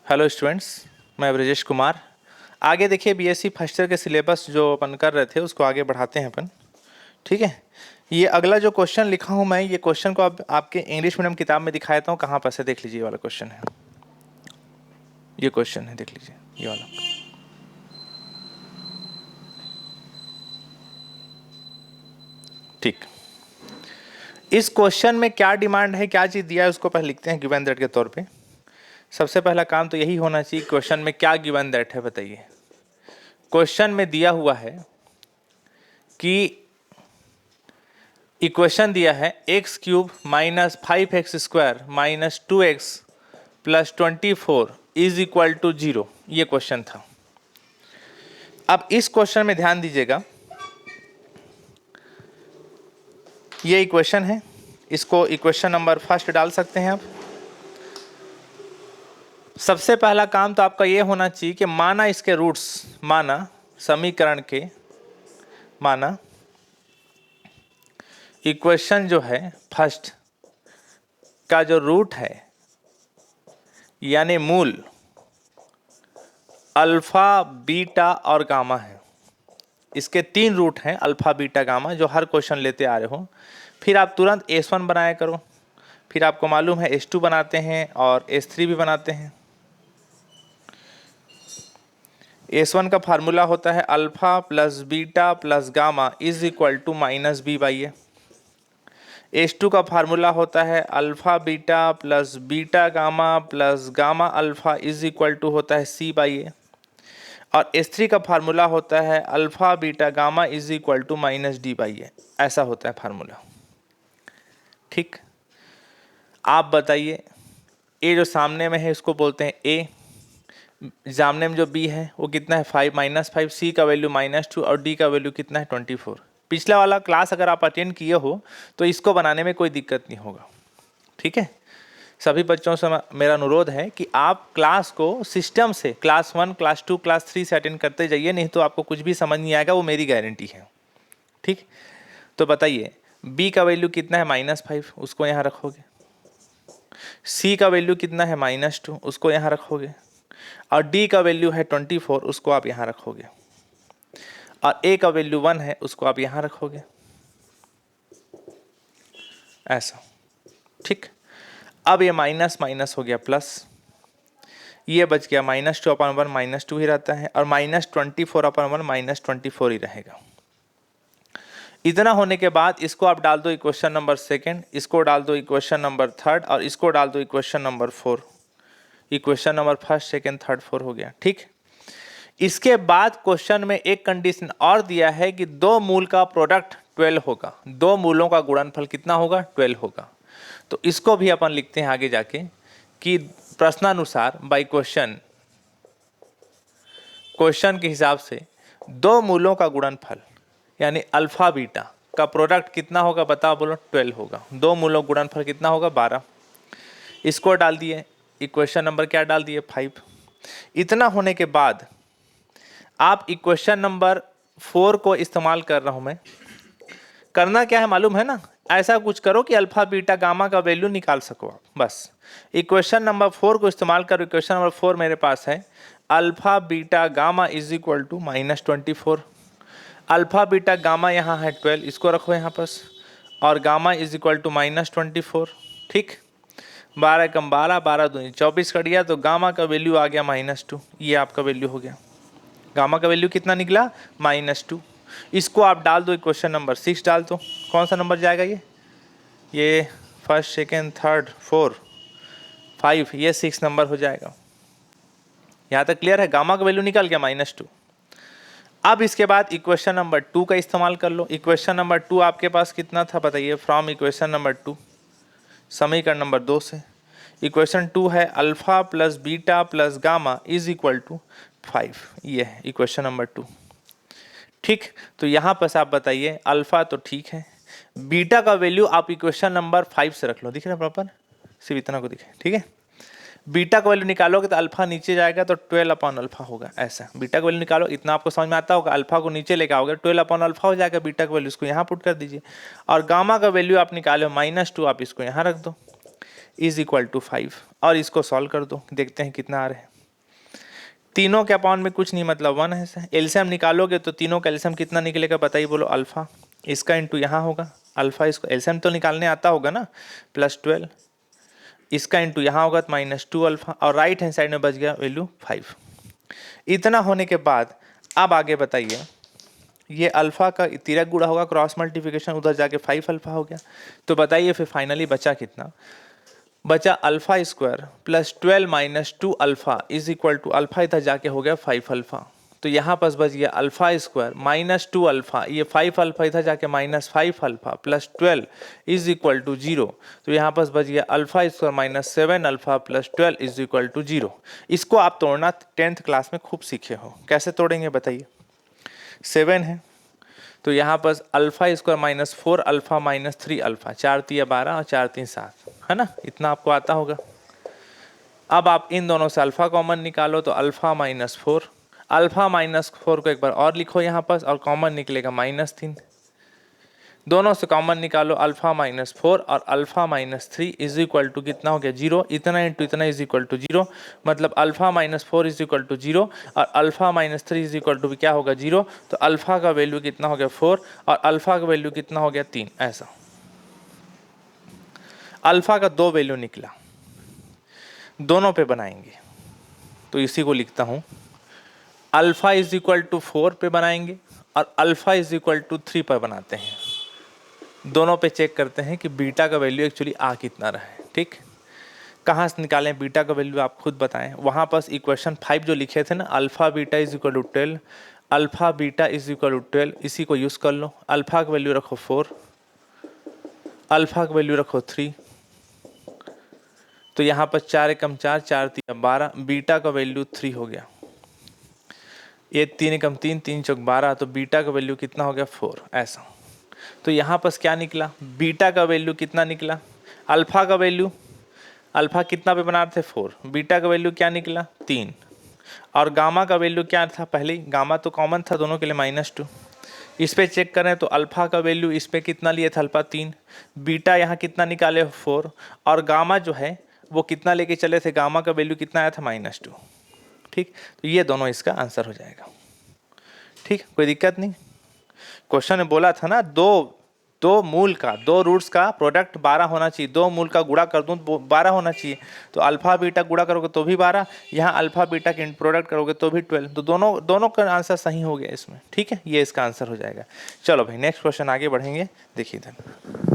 Hello students, मैं ब्रजेश कुमार। आगे देखिए बीएससी फर्स्ट ईयर के सिलेबस जो अपन कर रहे थे उसको आगे बढ़ाते हैं अपन। ठीक है, ये अगला जो क्वेश्चन लिखा हूँ मैं, ये क्वेश्चन को आपके इंग्लिश मीडियम किताब में दिखाया था। कहाँ पर से देख लीजिए, ये वाला क्वेश्चन है, ये क्वेश्चन है, देख लीजिए ये वाला। ठीक, इस क्वेश्चन में क्या डिमांड है, क्या चीज़ दिया है, उसको पहले लिखते हैं गिवन दैट के तौर पे। सबसे पहला काम तो यही होना चाहिए, क्वेश्चन में क्या गिवन दैट है बताइए। क्वेश्चन में दिया हुआ है कि इक्वेशन दिया है x cube minus 5x² minus 2x plus 24 is equal to 0। ये क्वेश्चन था। अब इस क्वेश्चन में ध्यान दीजिएगा, ये इक्वेशन है, इसको इक्वेशन नंबर फर्स्ट डाल सकते हैं आप। सबसे पहला काम तो आपका ये होना चाहिए कि माना इसके रूट्स, माना समीकरण के, माना इक्वेशन जो है फर्स्ट का जो रूट है यानी मूल अल्फा बीटा और गामा है। इसके 3 रूट हैं, अल्फा बीटा गामा, जो हर क्वेश्चन लेते आ रहे हो। फिर आप तुरंत S1 बनाया करो, फिर आपको मालूम है S2 बनाते हैं और S3 भी बनाते हैं। S1 का फार्मूला होता है alpha plus beta plus gamma is equal to minus B by A. S2 का फार्मूला होता है alpha beta plus beta gamma plus gamma alpha is equal to होता है C बाई ए। और S3 का फार्मूला होता है alpha beta gamma is equal to minus D by A. ऐसा होता है फार्मूला। ठीक, आप बताइए, ए जो सामने में है इसको बोलते हैं ए, सामने में जो बी है वो कितना है 5 माइनस 5, सी का वैल्यू -2 और डी का वैल्यू कितना है 24। पिछला वाला क्लास अगर आप अटेंड किए हो तो इसको बनाने में कोई दिक्कत नहीं होगा। ठीक है, सभी बच्चों से मेरा अनुरोध है कि आप क्लास को सिस्टम से क्लास 1, क्लास 2, क्लास 3 से अटेंड करते जाइए, नहीं तो आपको कुछ भी समझ नहीं आएगा, वो मेरी गारंटी है। ठीक, तो बताइए b का वैल्यू कितना है -5, उसको यहाँ रखोगे। c का वैल्यू कितना है -2, उसको यहाँ रखोगे। और d का वैल्यू है 24, उसको आप यहाँ रखोगे। और a का वैल्यू 1 है, उसको आप यहाँ रखोगे, ऐसा। ठीक, अब ये माइनस माइनस हो गया प्लस, ये बच गया -2/1 -2 ही रहता है, और -24/1 -24 ही रहेगा। इतना होने के बाद इसको आप डाल दो इक्वेशन नंबर सेकंड, इसको डाल दो इक्वेशन नंबर थर्ड, और इसको डाल दो equation number 4। Equation number first, second, third, 4 हो गया। ठीक, इसके बाद क्वेश्चन में एक कंडीशन और दिया है कि 2 मूल का प्रोडक्ट 12 होगा। 2 मूलों का गुणनफल कितना होगा? 12 होगा। तो इसको भी अपन लिखते हैं आगे जाके कि प्रश्नानुसार बाय क्वेश्चन, क्वेश्चन के हिसाब से 2 मूलों का गुणनफल यानी अल्फा बीटा का प्रोडक्ट कितना होगा? बताओ, बोलो। 12 होगा। 2 मूलों का गुणनफल कितना होगा? 12। इसको डाल दिए, इक्वेशन नंबर क्या डाल दिए? 5। इतना होने के बाद आप इक्वेशन नंबर 4 को इस्तेमाल कर रहा हूं मैं। करना क्या है मालूम है ना? ऐसा कुछ करो कि अल्फा बीटा गामा का वैल्यू निकाल सको आप, बस। इक्वेशन नंबर 4 को इस्तेमाल करो। इक्वेशन नंबर 4 मेरे पास है alpha beta gamma is equal to -24। Alpha beta gamma यहाँ है 12, इसको रखो यहाँ पास, और गामा इज इक्वल टू -24। ठीक, 12 कम 12, 12 दूनी 24 कट गया, तो गामा का वैल्यू आ गया -2। ये आपका वैल्यू हो गया। गामा का वैल्यू कितना निकला? -2। इसको आप डाल दो इक्वेशन नंबर 6 डाल दो। कौन सा नंबर जाएगा ये फर्स्ट, सेकेंड, थर्ड, 4, 5, ये 6 नंबर हो जाएगा। यहाँ तक क्लियर है? गामा का वैल्यू निकल गया -2। अब इसके बाद इक्वेशन नंबर 2 का इस्तेमाल कर लो। इक्वेशन नंबर 2 आपके पास कितना था बताइए? फ्रॉम इक्वेशन नंबर 2, समीकरण नंबर 2 से। इक्वेशन 2 है alpha plus beta plus gamma is equal to 5। ये है इक्वेशन नंबर 2। ठीक, तो यहाँ पर आप बताइए, अल्फा तो ठीक है, बीटा का वैल्यू आप इक्वेशन नंबर 5 से रख लो। दिख रहा है प्रॉपर? सिर्फ इतना को दिखे। ठीक है, बीटा का वैल्यू निकालोगे तो अल्फा नीचे जाएगा तो 12/अल्फा होगा। ऐसा बीटा का वैल्यू निकालो, इतना आपको समझ में आता होगा। अल्फा को नीचे लेके आओगे 12/अल्फा हो जाएगा बीटा का वैल्यू, इसको यहाँ पुट कर दीजिए। और गामा का वैल्यू आप निकालो -2, आप इसको यहाँ रख दो, इज इक्वल टू 5, और इसको सॉल्व कर दो, देखते हैं कितना आ रहा है। तीनों के अपॉन में कुछ नहीं, मतलब 1 है। एलसीएम निकालोगे तो तीनों का एलसीएम कितना निकलेगा बताइए, बोलो अल्फा। इसका इंटू यहाँ होगा अल्फा, इसको एलसीएम तो निकालने आता होगा ना, +12। इसका इंटू यहाँ होगा तो -2 अल्फा, और राइट हैंड साइड में बच गया वैल्यू 5। इतना होने के बाद अब आगे बताइए, ये अल्फा का तिरक गुणा होगा, क्रॉस मल्टीप्लिकेशन, उधर जाके 5 अल्फा हो गया। तो बताइए फिर फाइनली बचा कितना, बचा alpha square +12 - 2 alpha is equal to, alpha इधर जाके हो गया 5 अल्फा। तो यहाँ पास बच गया अल्फा स्क्वायर -2 अल्फा, ये 5 अल्फा इधर जाके -5 अल्फा +12 इज इक्वल टू 0। तो यहाँ पास बच गया alpha square -7 alpha +12 is equal to 0। इसको आप तोड़ना 10th क्लास में खूब सीखे हो, कैसे तोड़ेंगे बताइए। 7 है तो यहाँ पर अल्फा स्क्वायर -4 अल्फा -3 अल्फा, 4 3 12 और 4 3 7, है ना, इतना आपको आता होगा। अब आप इन दोनों से अल्फा कॉमन निकालो तो अल्फा -4, अल्फा -4 को एक बार और लिखो यहाँ पर और कॉमन निकलेगा -3। दोनों से कॉमन निकालो अल्फा -4 और अल्फा -3 इज इक्वल टू कितना हो गया 0, इतना इंटू इतना इज इक्वल टू 0, मतलब अल्फा -4 इज इक्वल टू 0 और अल्फा -3 इज इक्वल टू क्या होगा 0। तो अल्फा का वैल्यू कितना हो गया 4 और अल्फा का वैल्यू कितना हो गया 3। ऐसा अल्फा का 2 वैल्यू निकला, दोनों पे बनाएंगे तो इसी को लिखता हूँ, अल्फा इज इक्वल टू 4 पे बनाएंगे और अल्फा इज इक्वल टू 3 पर बनाते हैं। दोनों पे चेक करते हैं कि बीटा का वैल्यू एक्चुअली आ कितना रहा है। ठीक, कहाँ से निकालें बीटा का वैल्यू आप खुद बताएं। वहाँ पास इक्वेशन 5 जो लिखे थे ना, alpha beta is equal to 12, alpha beta is equal to 12, इसी को यूज़ कर लो। अल्फा का वैल्यू रखो 4, अल्फा का वैल्यू रखो 3, तो यहाँ पर 4 एकम 4, 4 3 12, बीटा का वैल्यू 3 हो गया। ये 3 एकम 3, 3 चौक 12, तो बीटा का वैल्यू कितना हो गया 4। ऐसा तो यहाँ पर क्या निकला, बीटा का वैल्यू कितना निकला, अल्फा का वैल्यू, अल्फा कितना पे बना रहे थे 4, बीटा का वैल्यू क्या निकला 3, और गामा का वैल्यू क्या था, पहले ही गामा तो कॉमन था दोनों के लिए -2। इस पे चेक करें तो अल्फा का वैल्यू इस पे कितना लिए था अल्फा 3, बीटा यहाँ कितना निकाले 4, और गामा जो है वो कितना लेके चले थे, गामा का वैल्यू कितना आया था -2। ठीक, तो ये दोनों इसका आंसर हो जाएगा। ठीक, कोई दिक्कत नहीं। क्वेश्चन में बोला था ना, दो मूल का, दो रूट्स का प्रोडक्ट 12 होना चाहिए, दो मूल का गुणा कर दूं तो 12 होना चाहिए। तो अल्फा बीटा गुणा करोगे तो भी 12, यहाँ अल्फा बीटा के प्रोडक्ट करोगे तो भी 12, तो दोनों का आंसर सही हो गया इसमें। ठीक है, ये इसका आंसर हो जाएगा। चलो भाई नेक्स्ट क्वेश्चन आगे बढ़ेंगे, देखिए इधर।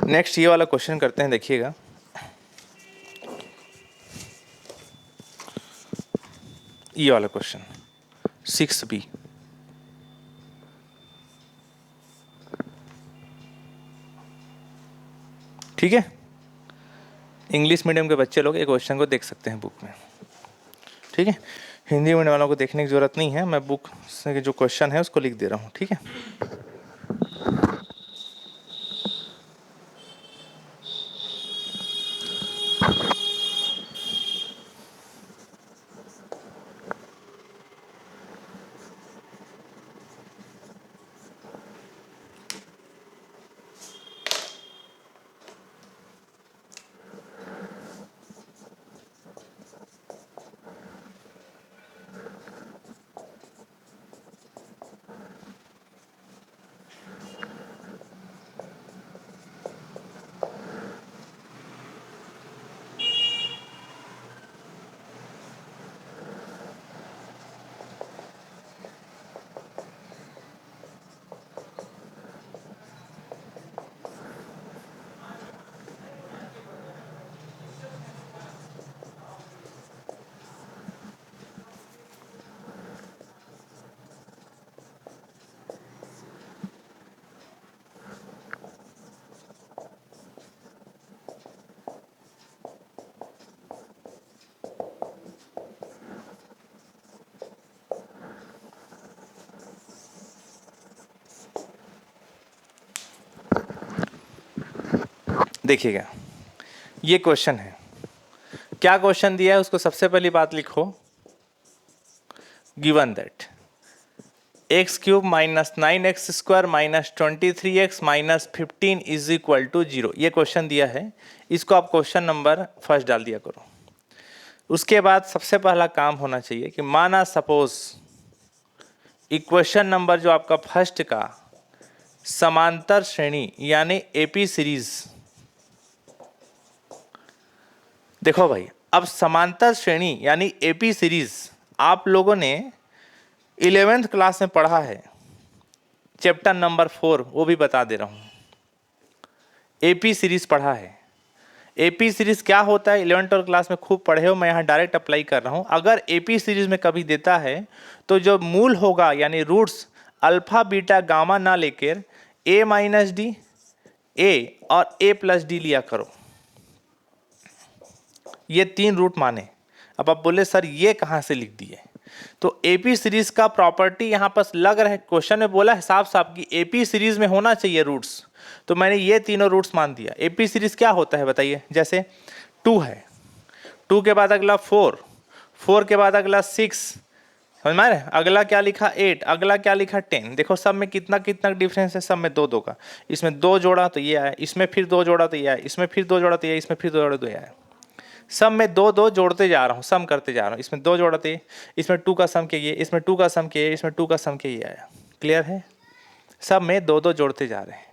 नेक्स्ट ये वाला क्वेश्चन करते हैं, देखिएगा। ये वाला क्वेश्चन 6B, ठीक है। इंग्लिश मीडियम के बच्चे लोग एक क्वेश्चन को देख सकते हैं बुक में, ठीक है। हिंदी मीडियम वालों को देखने की जरूरत नहीं है, मैं बुक से जो क्वेश्चन है उसको लिख दे रहा हूँ, ठीक है। देखिएगा ये क्वेश्चन है, क्या क्वेश्चन दिया है उसको सबसे पहली बात लिखो, given that x cube minus 9x² minus 23x minus 15 is equal to 0, ये क्वेश्चन दिया है। इसको आप क्वेश्चन नंबर फर्स्ट डाल दिया करो। उसके बाद सबसे पहला काम होना चाहिए कि माना सपोज इक्वेशन नंबर जो आपका फर्स्ट का समांतर श्रेणी यानी एपी सीरीज, देखो भाई अब समांतर श्रेणी यानी एपी सीरीज आप लोगों ने 11th क्लास में पढ़ा है, चैप्टर नंबर 4, वो भी बता दे रहा हूँ। एपी सीरीज पढ़ा है। एपी सीरीज क्या होता है 11th क्लास में खूब पढ़े हो, मैं यहाँ डायरेक्ट अप्लाई कर रहा हूँ। अगर एपी सीरीज में कभी देता है तो जो मूल होगा यानी रूट्स अल्फा बीटा गामा ना लेकर ए माइनस डी, ए और ए प्लस डी लिया करो। ये 3 रूट माने। अब आप बोले सर ये कहाँ से लिख दिए, तो एपी सीरीज का प्रॉपर्टी यहाँ पर लग रहा है, क्वेश्चन में बोला है साफ साफ कि एपी सीरीज में होना चाहिए रूट्स, तो मैंने ये तीनों रूट्स मान दिया। एपी सीरीज क्या होता है बताइए, जैसे 2 है, 2 के बाद अगला 4, 4 के बाद अगला 6, समझ में आ रहा है, अगला क्या लिखा 8, अगला क्या लिखा 10। देखो सब में कितना कितना डिफरेंस है, सब में 2 2 का। इसमें 2 जोड़ा तो ये आया, इसमें फिर 2 जोड़ा तो ये आया, इसमें फिर 2 जोड़ा तो ये, इसमें फिर 2 जोड़ा तो ये आया। सब में 2 2 जोड़ते जा रहा हूँ, सम करते जा रहा हूँ। इसमें 2 जोड़ा थे, इसमें 2 का सम के ये, इसमें 2 का सम के ये, इसमें 2 का सम के ये आया। क्लियर है, सब में 2 2 जोड़ते जा रहे हैं।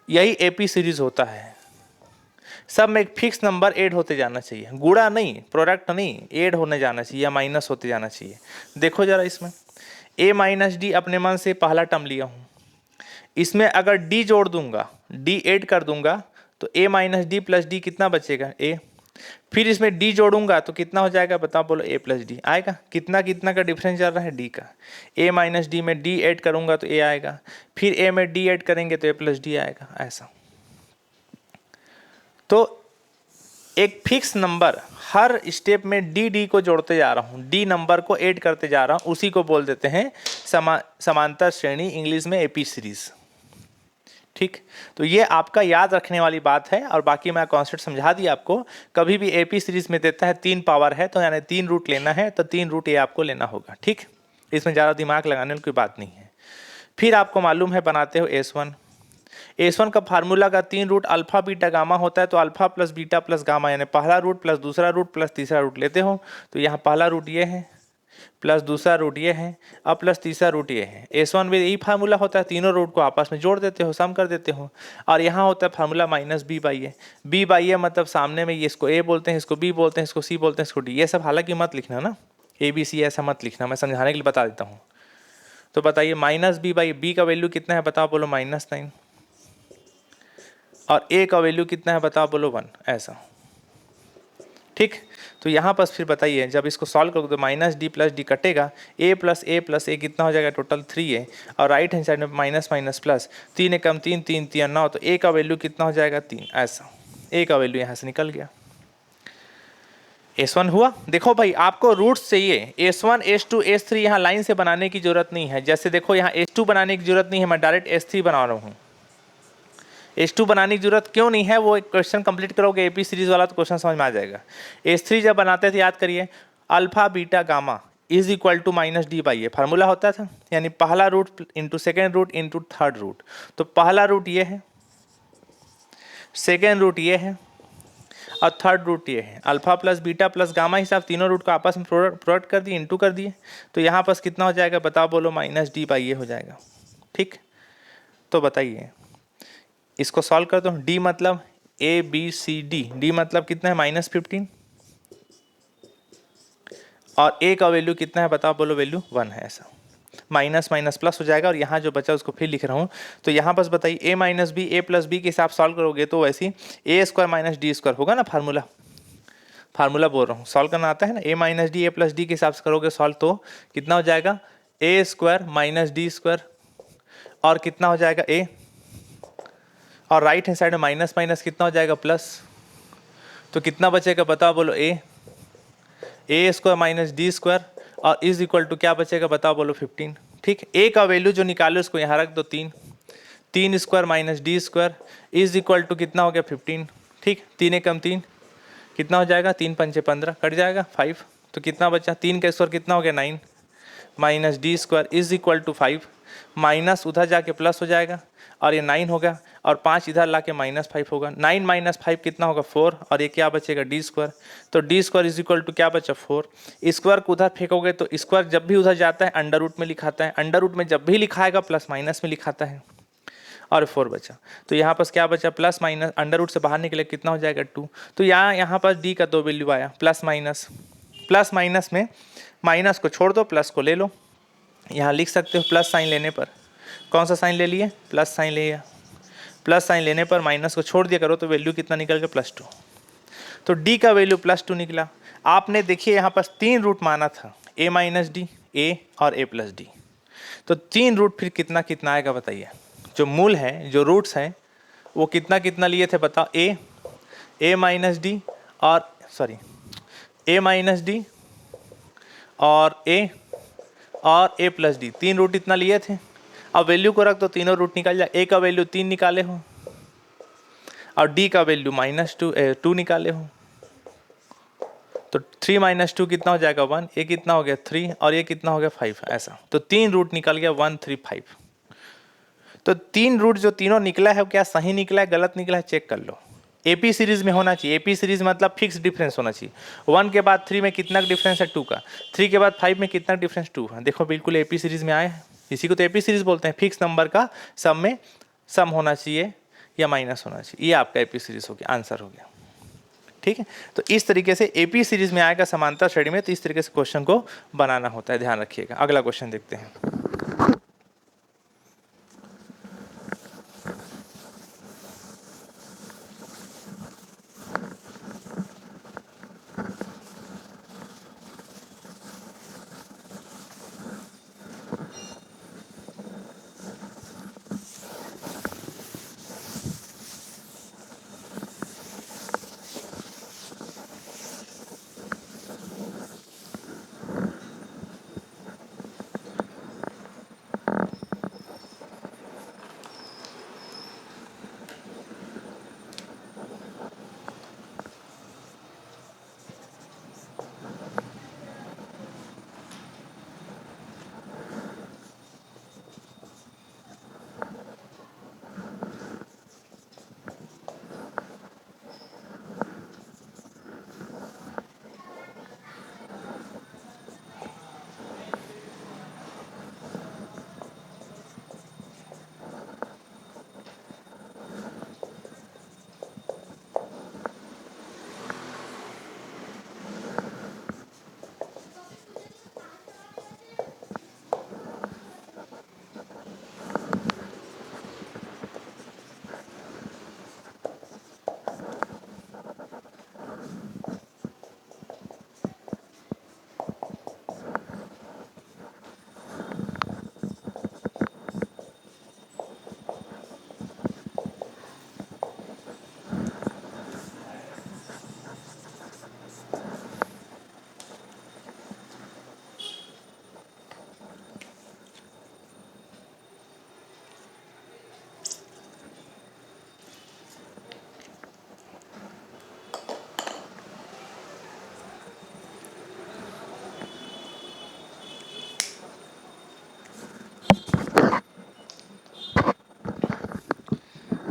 यही एपी सीरीज होता है। सब में एक फिक्स नंबर ऐड होते जाना चाहिए, गुणा नहीं, प्रोडक्ट नहीं, ऐड होने जाना चाहिए या माइनस होते जाना चाहिए। देखो जरा इसमें ए माइनस डी अपने मन से पहला टर्म लिया हूँ, इसमें अगर डी जोड़ दूंगा, डी ऐड कर दूंगा तो ए माइनस डी प्लस डी कितना बचेगा ए, फिर इसमें डी जोड़ूंगा तो कितना हो जाएगा बताओ, बोलो ए प्लस डी आएगा। कितना कितना का डिफरेंस चल रहा है डी का, ए माइनस डी में डी ऐड करूंगा तो ए आएगा, फिर ए में डी ऐड करेंगे तो ए प्लस डी आएगा, ऐसा। तो एक फिक्स नंबर हर स्टेप में डी डी को जोड़ते जा रहा हूँ, डी नंबर को ऐड करते जा रहा हूँ, उसी को बोल देते हैं समांतर श्रेणी, इंग्लिश में एपी सीरीज। ठीक, तो ये आपका याद रखने वाली बात है। और बाकी मैं कॉन्सेप्ट समझा दिया आपको। कभी भी एपी सीरीज में देता है 3 पावर है तो यानी 3 रूट लेना है तो 3 रूट ये आपको लेना होगा। ठीक, इसमें ज़्यादा दिमाग लगाने की कोई बात नहीं है। फिर आपको मालूम है बनाते हो S1, S1 का फार्मूला का 3 रूट अल्फा बीटा गामा होता है, तो alpha plus beta plus gamma यानी पहला रूट प्लस दूसरा रूट प्लस तीसरा रूट लेते हो। तो यहाँ पहला रूट ये है प्लस दूसरा रूट ये है और प्लस तीसरा रूट ये है। S1 में यही फार्मूला होता है, तीनों रूट को आपस में जोड़ देते हो, सम कर देते हो। और यहाँ होता है formula minus B by A. B by A मतलब सामने में ये, इसको ए बोलते हैं, इसको बी बोलते हैं, इसको सी बोलते हैं, इसको डी। ये सब हालांकि मत लिखना ना, ए बी सी ऐसा मत लिखना, मैं समझाने के लिए बता देता हूँ। तो बताइए माइनस बी बाई बी का वैल्यू कितना है बताओ, बोलो -9, और ए का वैल्यू कितना है बताओ, बोलो 1, ऐसा। ठीक, तो यहाँ पर फिर बताइए जब इसको सॉल्व करोगे तो माइनस डी प्लस डी कटेगा, ए प्लस ए कितना हो जाएगा, टोटल 3 है, और राइट हैंड साइड में माइनस माइनस प्लस, 3 एकम 3, 3 3 9, तो ए का वैल्यू कितना हो जाएगा 3, ऐसा। ए का वैल्यू यहाँ से निकल गया। S1 हुआ। देखो भाई आपको रूट्स चाहिए, S1 S2 S3 यहाँ लाइन से बनाने की जरूरत नहीं है। जैसे देखो यहाँ S2 बनाने की जरूरत नहीं है, मैं डायरेक्ट S3 बना रहा हूँ। S2 बनाने की जरूरत क्यों नहीं है, वो एक क्वेश्चन कंप्लीट करोगे एपी सीरीज वाला तो क्वेश्चन समझ में आ जाएगा। S3 जब बनाते थे याद करिए, alpha beta gamma is equal to minus D by A formula होता था, यानी पहला root into second root into third root. तो पहला रूट ये है, सेकेंड रूट ये है, और थर्ड रूट ये है। Alpha plus beta plus gamma हिसाब तीनों रूट को आपस में प्रोडक्ट कर दिए, इंटू कर दिए। तो यहाँ पास कितना हो जाएगा बताओ, बोलो माइनस डी बाई ए हो जाएगा। ठीक, तो बताइए इसको सॉल्व कर दो। डी मतलब A B C D, D मतलब कितना है -15, और ए का वैल्यू कितना है बताओ, बोलो वैल्यू 1 है, ऐसा। माइनस माइनस प्लस हो जाएगा, और यहाँ जो बचा उसको फिर लिख रहा हूँ। तो यहाँ पास बताइए ए माइनस बी, ए प्लस बी के हिसाब सॉल्व करोगे तो वैसे ए स्क्वायर माइनस डी स्क्वायर होगा ना, फार्मूला बोल रहा हूँ, सॉल्व करना आता है ना। A minus D A plus D के हिसाब से करोगे सॉल्व तो कितना हो जाएगा, A square minus D square, और कितना हो जाएगा ए, और राइट हैंड साइड में माइनस माइनस कितना हो जाएगा प्लस। तो कितना बचेगा बताओ, बोलो A square minus D square, और इज इक्वल टू क्या बचेगा बताओ, बोलो 15। ठीक, ए का वैल्यू जो निकालो उसको यहाँ रख दो 3, 3 square minus D square is equal to कितना हो गया 15। ठीक, 3 एकम 3 कितना हो जाएगा, 3 पंचे 15 कट जाएगा 5, तो कितना बचा 3 का स्क्वायर कितना हो गया 9 minus D square is equal to 5, minus उधर जाके प्लस हो जाएगा और ये 9 होगा और 5 इधर ला के -5 होगा। 9 माइनस 5 कितना होगा 4 और ये क्या बचेगा डी स्क्वायर, तो D square is equal to क्या बचा 4। स्क्वायर को उधर फेंकोगे तो स्क्वायर जब भी उधर जाता है अंडर रूट में लिखाता है, अंडर रूट में जब भी लिखाएगा प्लस माइनस में लिखाता है और 4 बचा। तो यहाँ पर क्या बचा प्लस माइनस, अंडर रूट से बाहर निकले कितना हो जाएगा 2। तो यहाँ पर डी का 2 वैल्यू आया, प्लस माइनस में माइनस को छोड़ दो प्लस को ले लो, यहाँ लिख सकते हो प्लस साइन लेने पर कौन सा साइन ले लिए, प्लस साइन ले लिया, प्लस साइन लेने पर माइनस को छोड़ दिया करो तो वैल्यू कितना निकल गया +2। तो डी का वैल्यू +2 निकला। आपने देखिए यहाँ पर 3 रूट माना था, a माइनस डी, ए और a प्लस डी, तो 3 रूट फिर कितना कितना आएगा बताइए। जो मूल है, जो रूट्स हैं वो कितना कितना लिए थे बताओ, a माइनस डी और a माइनस डी और a प्लस डी, 3 रूट इतना लिए थे। अब वैल्यू को रख दो, तीनों रूट निकल जाए, a का वैल्यू 3 निकाले हो और d का वैल्यू -2 निकाले हो, तो 3 - 2 कितना हो जाएगा 1, ये कितना हो गया 3 और ये कितना हो गया 5, ऐसा। तो 3 रूट निकल गया 1 3 5। तो 3 रूट जो तीनों निकला है वो क्या सही निकला है गलत निकला है चेक कर लो। एपी सीरीज में होना चाहिए, एपी सीरीज मतलब फिक्स डिफरेंस होना चाहिए। 1 के बाद 3 में कितना डिफरेंस है 2 का, 3 के बाद 5 में कितना डिफरेंस 2 है, देखो बिल्कुल एपी सीरीज में आए हैं। इसी को तो एपी सीरीज बोलते हैं, फिक्स नंबर का सम में सम होना चाहिए या माइनस होना चाहिए, ये आपका एपी सीरीज हो गया, आंसर हो गया। ठीक है, तो इस तरीके से एपी सीरीज में आएगा समांतर श्रेणी में, तो इस तरीके से क्वेश्चन को बनाना होता है, ध्यान रखिएगा। अगला क्वेश्चन देखते हैं।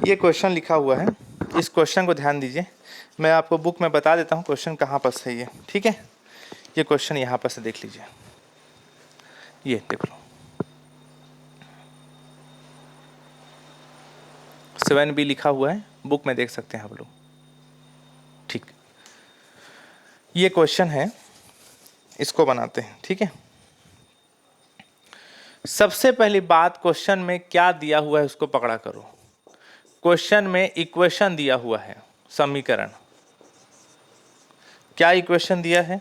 ये क्वेश्चन लिखा हुआ है, इस क्वेश्चन को ध्यान दीजिए। मैं आपको बुक में बता देता हूँ क्वेश्चन कहाँ पर सही है। ठीक है, ये क्वेश्चन यहाँ पर से देख लीजिए, ये देख लो 7B लिखा हुआ है, बुक में देख सकते हैं आप लोग। ठीक, ये क्वेश्चन है, इसको बनाते हैं। ठीक है, सबसे पहली बात क्वेश्चन में क्या दिया हुआ है उसको पकड़ा करो। क्वेश्चन में इक्वेशन दिया हुआ है, समीकरण। क्या इक्वेशन दिया है,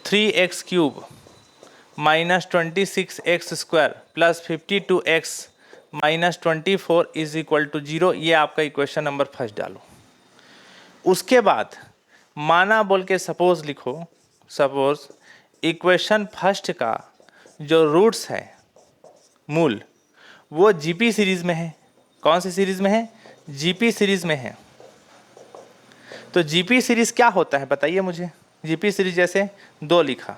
3x³ minus 26x² plus 52x minus 24 is equal to 0। ये आपका इक्वेशन नंबर फर्स्ट डालो। उसके बाद माना बोल के सपोज लिखो, सपोज इक्वेशन फर्स्ट का जो रूट्स है मूल वो जीपी सीरीज में है। कौन सी सीरीज में है? जीपी सीरीज में है। तो जीपी सीरीज क्या होता है बताइए मुझे। जीपी सीरीज जैसे 2 लिखा,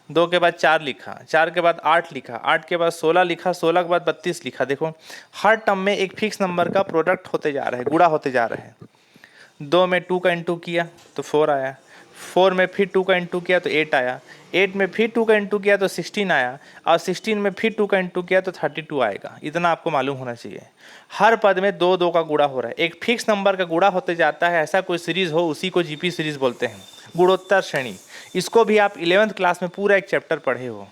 2 के बाद 4 लिखा, 4 के बाद 8 लिखा, 8 के बाद 16 लिखा, 16 के बाद 32 लिखा। देखो हर टर्म में एक फिक्स नंबर का प्रोडक्ट होते जा रहा है, गुणा होते जा रहे हैं। 2 में 2 का इंटू किया तो 4 आया, 4 में फिर 2 का इंटू किया तो 8 आया, 8 में फिर 2 का इंटू किया तो 16 आया, और 16 में फिर 2 का इंटू किया तो 32 आएगा। इतना आपको मालूम होना चाहिए। हर पद में 2 2 का गुणा हो रहा है, एक फिक्स नंबर का गुणा होते जाता है। ऐसा कोई सीरीज हो उसी को जीपी सीरीज बोलते हैं, गुणोत्तर श्रेणी। इसको भी आप 11th क्लास में पूरा एक चैप्टर पढ़े हो।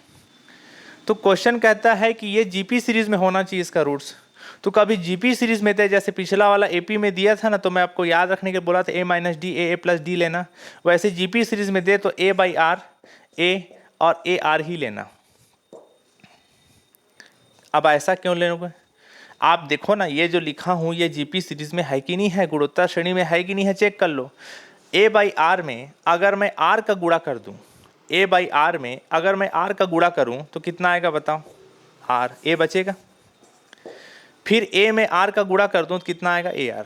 तो क्वेश्चन कहता है कि ये जीपी सीरीज में होना चाहिए इसका रूट्स। तो कभी जीपी सीरीज में थे, जैसे पिछला वाला एपी में दिया था ना, तो मैं आपको याद रखने के बोला था A minus D A plus D लेना। वैसे जीपी सीरीज में दे तो ए बाई आर ए और ए आर ही लेना। अब ऐसा क्यों लेना? आप देखो ना, ये जो लिखा हूँ ये जीपी सीरीज में है कि नहीं है, गुणोत्तर श्रेणी में है कि नहीं है, चेक कर लो। ए बाई आर में अगर मैं आर का गुणा कर दूँ, ए बाई आर में अगर मैं आर का गुणा करूँ तो कितना आएगा बताओ? आर, ए बचेगा। फिर ए में आर का गुणा कर दूं तो कितना आएगा? A R.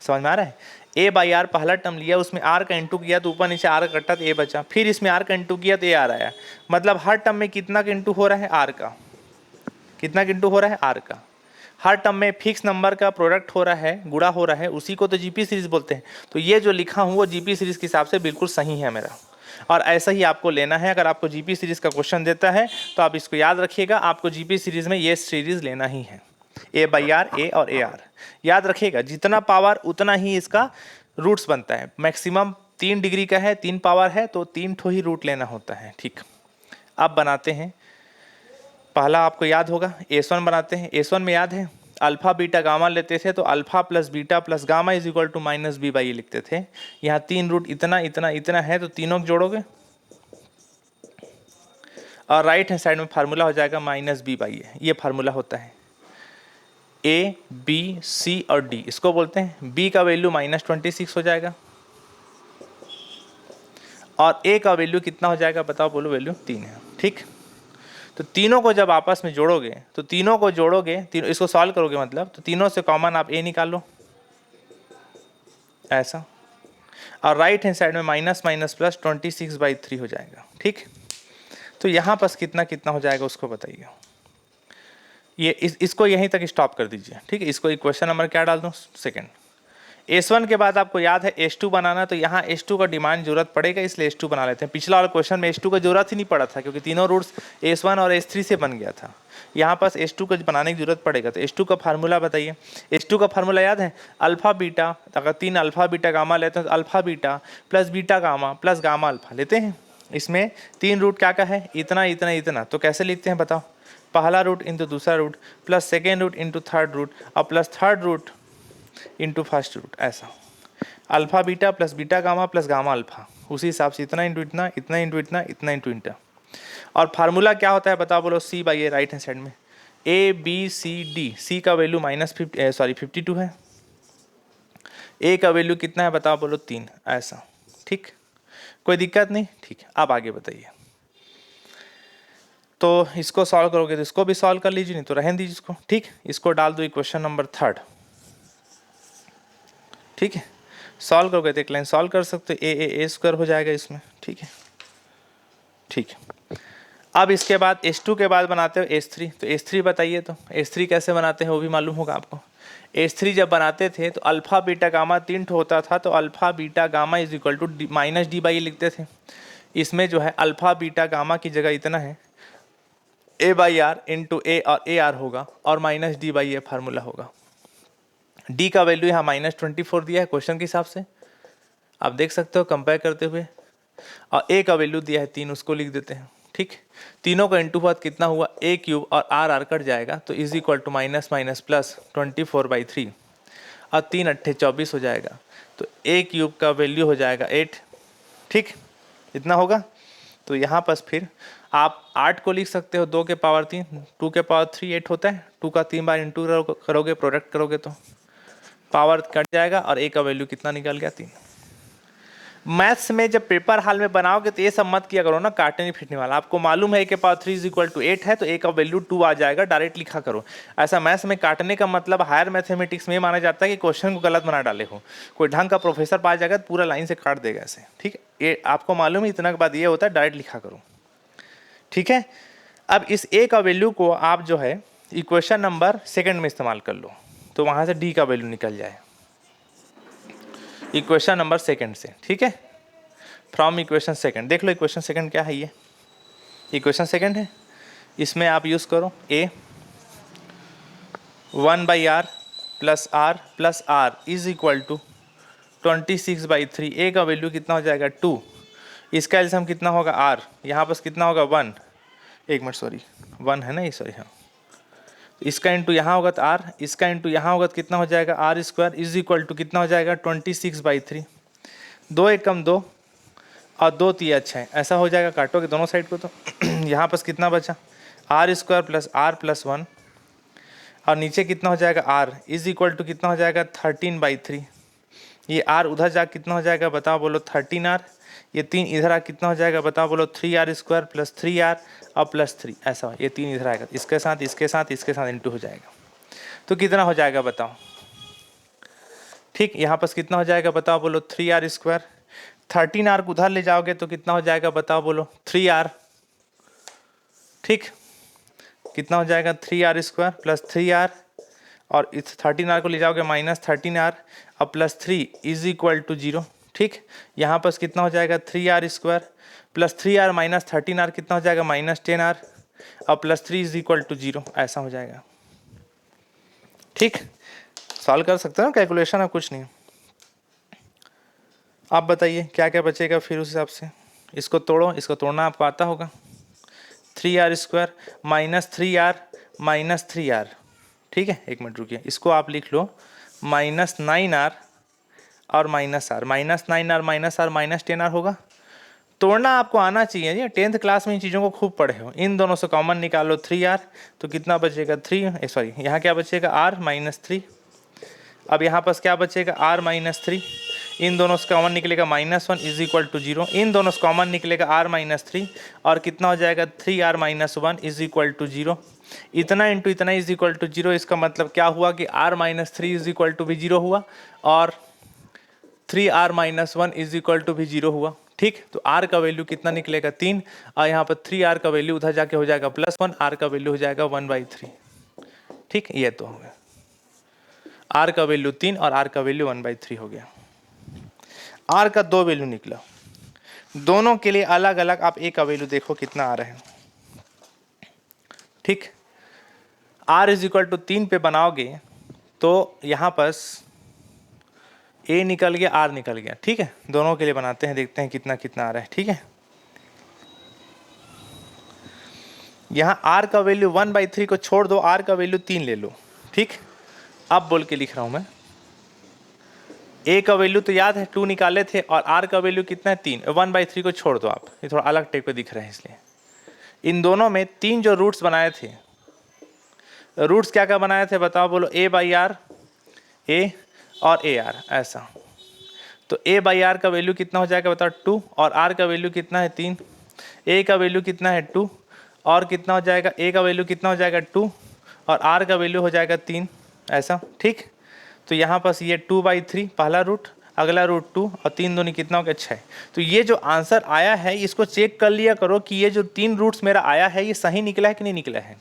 समझ में आ रहा है? ए बाई आर पहला टर्म लिया, उसमें आर का इंटू किया तो ऊपर नीचे आर कटा तो ए बचा, फिर इसमें आर का इंटू किया तो ए आर आया। मतलब हर टर्म में कितना का इंटू हो रहा है? आर का। कितना का इंटू हो रहा है? आर का। हर टर्म में फिक्स नंबर का प्रोडक्ट हो रहा है, गुणा हो रहा है, उसी को तो जीपी सीरीज बोलते हैं। तो ये जो लिखा हूँ वो जीपी सीरीज के हिसाब से बिल्कुल सही है मेरा, और ऐसा ही आपको लेना है। अगर आपको जीपी सीरीज का क्वेश्चन देता है तो आप इसको याद रखिएगा, आपको जीपी सीरीज में ये सीरीज लेना ही है, ए बाई आर, ए और ए आर। याद रखिएगा, जितना पावर उतना ही इसका रूट्स बनता है। मैक्सिमम 3 डिग्री का है, 3 पावर है तो 3 ठो ही रूट लेना होता है। ठीक, अब बनाते हैं। पहला आपको याद होगा S1 बनाते हैं। S1 में याद है अल्फा बीटा गामा लेते थे, तो alpha plus beta plus gamma is equal to minus B by A लिखते थे। यहाँ 3 रूट इतना इतना इतना है तो तीनों को जोड़ोगे और राइट हैंड साइड में फार्मूला हो जाएगा माइनस बी बाई ए। ये फार्मूला होता है ए बी सी और डी, इसको बोलते हैं। बी का वैल्यू -26 हो जाएगा और ए का वैल्यू कितना हो जाएगा बताओ, बोलो? वैल्यू 3 है। ठीक, तो तीनों को जब आपस में जोड़ोगे तो तीनों को जोड़ोगे, इसको सॉल्व करोगे मतलब, तो तीनों से कॉमन आप ए निकाल लो ऐसा, और राइट हैंड साइड में माइनस माइनस प्लस 26/3 हो जाएगा। ठीक, तो यहाँ पास कितना कितना हो जाएगा उसको बताइए। ये इसको यहीं तक स्टॉप कर दीजिए। ठीक है, इसको क्वेश्चन नंबर क्या डाल दूँ? सेकंड। S1 के बाद आपको याद है S2 बनाना, तो यहाँ S2 का डिमांड जरूरत पड़ेगा, इसलिए S2 बना लेते हैं। पिछला वाला क्वेश्चन में S2 का जरूरत ही नहीं पड़ा था, क्योंकि तीनों रूट्स S1 और S3 से बन गया था। यहाँ पास S2 को बनाने की जरूरत पड़ेगा, तो S2 का फार्मूला बताइए। S2 का फार्मूला याद है अल्फा बीटा, अगर 3 अल्फा बीटा गामा लेते हैं तो alpha beta plus beta gamma plus gamma alpha लेते हैं। इसमें 3 रूट क्या क्या है? इतना इतना इतना। तो कैसे लिखते हैं बताओ? पहला रूट इंटू दूसरा root plus second root into third root और plus third root into first root, ऐसा। Alpha beta plus beta gamma plus gamma alpha, उसी हिसाब से इतना इंटू इतना, इतना इंटू इतना, इतना इंटू इतना। और फार्मूला क्या होता है बताओ, बोलो? C by A, right hand side में ए बी सी डी। सी का वैल्यू -52 है, ए का वैल्यू कितना है बताओ, बोलो? 3, ऐसा। ठीक, कोई दिक्कत नहीं। ठीक, अब आगे बताइए। तो इसको सॉल्व करोगे तो इसको भी सॉल्व कर लीजिए, नहीं तो रहने दीजिए इसको। ठीक, इसको डाल दो इक्वेशन नंबर 3। ठीक है, सॉल्व करोगे तो एक लाइन सॉल्व कर सकते हो, ए स्क्वायर हो जाएगा इसमें। ठीक है, ठीक है। अब इसके बाद S2 के बाद बनाते हो S3, तो S3 बताइए। तो S3 कैसे बनाते हैं वो भी मालूम होगा आपको। S3 जब बनाते थे तो अल्फा बीटा गामा 3 ठो होता था, तो alpha beta gamma is equal to minus D by A लिखते थे। इसमें जो है अल्फा बीटा गामा की जगह इतना है, ए बाई आर इंटू ए और ए आर होगा, और minus D by A formula होगा। डी का वैल्यू यहाँ -24 दिया है क्वेश्चन के हिसाब से, आप देख सकते हो कंपेयर करते हुए, और ए का वैल्यू दिया है 3, उसको लिख देते हैं। ठीक, तीनों का इंटू बाद कितना हुआ? ए क्यूब और आर आर कट जाएगा, तो is equal to minus minus plus 24/3 और 3 8 24 हो जाएगा, तो ए क्यूब का वैल्यू हो जाएगा 8। ठीक, इतना होगा। तो यहाँ पर फिर आप 8 को लिख सकते हो 2 के पावर 3, 2 के पावर 3 8 होता है, 2 का 3 बार इंटू करोगे, प्रोडक्ट करोगे तो पावर कट जाएगा और ए का वैल्यू कितना निकल गया? 3। मैथ्स में जब पेपर हाल में बनाओगे तो ये सब मत किया करो ना काटने नहीं फिटने वाला। आपको मालूम है a के पावर 3 इज इक्वल टू 8 है तो a का वैल्यू 2 आ जाएगा, डायरेक्ट लिखा करो। ऐसा मैथ्स में काटने का मतलब हायर मैथमेटिक्स में माना जाता है कि क्वेश्चन को गलत बना डाले हो। कोई ढंग का प्रोफेसर पा जाएगा तो पूरा लाइन से काट देगा ऐसे, ठीक है। ये आपको मालूम है, इतना के बाद ये होता है, डायरेक्ट लिखा करो, ठीक है। अब इस a का वैल्यू को आप जो है इक्वेशन नंबर सेकंड में इस्तेमाल कर लो, तो वहाँ से d का वैल्यू निकल जाए इक्वेशन नंबर सेकंड से, ठीक है। फ्रॉम इक्वेशन सेकंड, देख लो इक्वेशन सेकंड क्या है, ये इक्वेशन सेकंड है। इसमें आप यूज़ करो a 1/r plus r is equal to 26/3। a का वैल्यू कितना हो जाएगा 2, इसका एल्सियम कितना होगा r, यहाँ पर कितना होगा 1, एक मिनट सॉरी 1 है ना ये, सॉरी हाँ। इसका इंटू यहाँ होगा तो r, इसका इंटू यहाँ होगा तो कितना हो जाएगा r² इज इक्वल टू कितना हो जाएगा 26/3। 2 1 कम 2 और 2 3 6, ऐसा हो जाएगा, काटोगे दोनों साइड को तो यहाँ पर कितना बचा r² प्लस r प्लस 1 और नीचे कितना हो जाएगा r इज इक्वल टू कितना हो जाएगा 13/3। ये r उधर जा कितना हो जाएगा बताओ बोलो 13r, ये 3 इधर आ कितना हो जाएगा बताओ बोलो 3r² प्लस 3r और प्लस 3, ऐसा ये 3 इधर आएगा, इसके साथ इसके साथ इसके साथ इंटू हो जाएगा, तो कितना हो जाएगा बताओ, ठीक। यहाँ पर कितना हो जाएगा बताओ बोलो 3r², 13r को उधर ले जाओगे तो कितना हो जाएगा बताओ बोलो 3r, ठीक। कितना हो जाएगा 3r² प्लस 3r और इस 13r को ले जाओगे माइनस 13r और प्लस 3 इज इक्वल टू 0, ठीक। यहाँ पर कितना हो जाएगा 3r² plus 3r minus 13r कितना हो जाएगा माइनस 10r और प्लस 3 इज इक्वल टू 0, ऐसा हो जाएगा, ठीक। सॉल्व कर सकते हो ना, कैलकुलेशन है कुछ नहीं। आप बताइए क्या क्या बचेगा फिर उस हिसाब से, इसको तोड़ो, इसको तोड़ना आपको आता होगा। 3r² minus 3r minus 3r, ठीक है। एक मिनट रुकिए, इसको आप लिख लो माइनस 9r और minus r, minus 9r minus r minus 10r होगा। तोड़ना आपको आना चाहिए जी, 10th क्लास में इन चीज़ों को खूब पढ़े हो। इन दोनों से कॉमन निकालो 3r तो कितना बचेगा 3, सॉरी यहाँ क्या बचेगा r माइनस 3। अब यहाँ पास क्या बचेगा r माइनस 3, इन दोनों से कॉमन निकलेगा -1 इज इक्वल टू 0, इन दोनों से कॉमन निकलेगा r माइनस 3 और कितना हो जाएगा 3r minus 1 is equal to 0। इतना इंटू इतना इज इक्वल टू 0, इसका मतलब क्या हुआ कि r minus 3 is equal to भी 0 हुआ और 3r minus 1 is equal to भी 0 हुआ, ठीक। तो r का वैल्यू कितना निकलेगा 3 और यहाँ पर 3r का वैल्यू उधर जाके हो जाएगा +1, r का वैल्यू हो जाएगा 1/3, ठीक। ये तो हो गया, r का वैल्यू 3 और r का वैल्यू 1/3 हो गया। r का 2 वैल्यू निकला, दोनों के लिए अलग अलग आप a का वैल्यू देखो कितना आ रहा है, ठीक। r इज इक्वल टू 3 पे बनाओगे तो यहाँ पास a निकल गया r निकल गया, ठीक है। दोनों के लिए बनाते हैं, देखते हैं कितना कितना आ रहा है, ठीक है। यहाँ r का वैल्यू 1/3 को छोड़ दो, r का वैल्यू 3 ले लो, ठीक। अब बोल के लिख रहा हूँ मैं, a का वैल्यू तो याद है 2 निकाले थे और r का वैल्यू कितना है 3, 1/3 को छोड़ दो आप, ये थोड़ा अलग टाइप का दिख रहा है इसलिए। इन दोनों में 3 जो रूट्स बनाए थे, रूट्स क्या क्या बनाए थे बताओ बोलो, a/r a और ar, ऐसा। तो a/r का वैल्यू कितना हो जाएगा बताओ 2 और r का वैल्यू कितना है 3, a का वैल्यू कितना है 2 और कितना हो जाएगा a का वैल्यू कितना हो जाएगा 2 और r का वैल्यू हो जाएगा 3, ऐसा, ठीक। तो यहाँ पास ये 2/3 पहला रूट, अगला रूट 2 और 3 दूनी कितना हो गया 6। तो ये जो आंसर आया है इसको चेक कर लिया करो कि ये जो 3 रूट्स मेरा आया है ये सही निकला है कि नहीं निकला है।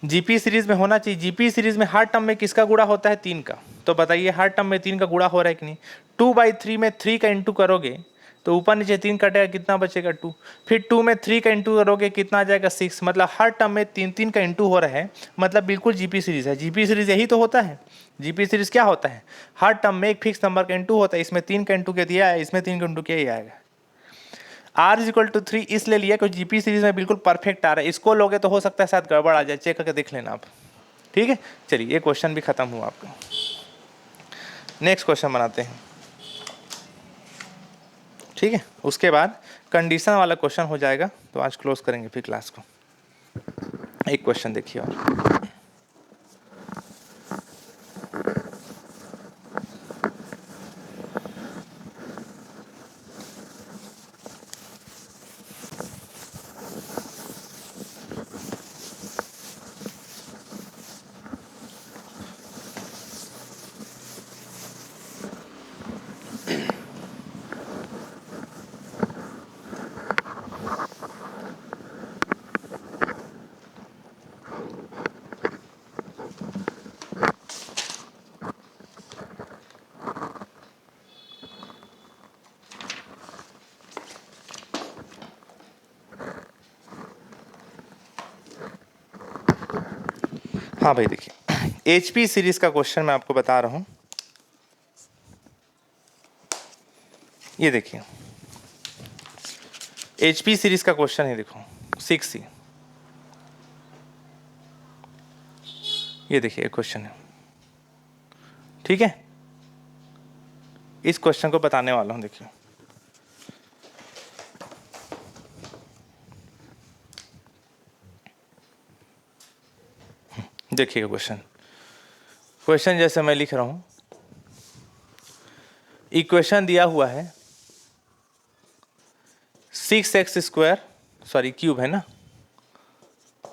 जीपी सीरीज में होना चाहिए, जीपी सीरीज में हर टर्म में किसका गुणा होता है 3 का, तो बताइए हर टर्म में 3 का गुणा हो रहा है कि नहीं। 2/3 में 3 का इंटू करोगे तो ऊपर नीचे 3 कटेगा, कितना बचेगा 2, फिर 2 में 3 का इंटू करोगे कितना आ जाएगा 6, मतलब हर टर्म में 3 का इंटू हो रहा है, मतलब बिल्कुल जीपी सीरीज है। जीपी सीरीज यही तो होता है, जीपी सीरीज क्या होता है, हर टर्म में एक फिक्स नंबर का इंटू होता है, इसमें 3 का इंटू किया दिया है, इसमें 3 का इंटू किया ही आएगा। r इज इक्वल टू 3 इसलिए लिया क्योंकि जीपी सीरीज में बिल्कुल परफेक्ट आ रहा है, इसको लोगे तो हो सकता है शायद गड़बड़ आ जाए, चेक करके देख लेना आप, ठीक है। चलिए ये क्वेश्चन भी खत्म हुआ आपका, नेक्स्ट क्वेश्चन बनाते हैं, ठीक है। उसके बाद कंडीशन वाला क्वेश्चन हो जाएगा तो आज क्लोज करेंगे फिर क्लास को। एक क्वेश्चन देखिए और, हाँ भाई देखिए, HP सीरीज का क्वेश्चन मैं आपको बता रहा हूँ। ये देखिए HP सीरीज का क्वेश्चन है, देखो 6C। ये देखिए क्वेश्चन है, ठीक है। इस क्वेश्चन को बताने वाला हूं, देखिए देखिएगा क्वेश्चन जैसे मैं लिख रहा हूं। इक्वेशन दिया हुआ है 6x², सॉरी क्यूब है ना,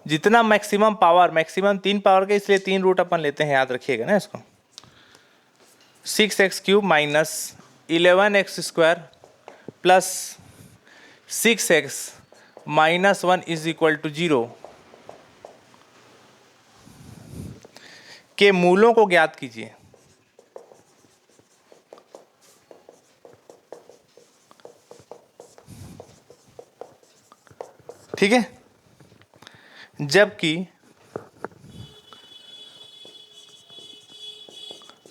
जितना मैक्सिमम पावर, मैक्सिमम 3 पावर के, इसलिए 3 रूट अपन लेते हैं, याद रखिएगा ना इसको। 6x³ minus 11x² plus 6x minus 1 is equal to 0 के मूलों को ज्ञात कीजिए। ठीक है, जबकि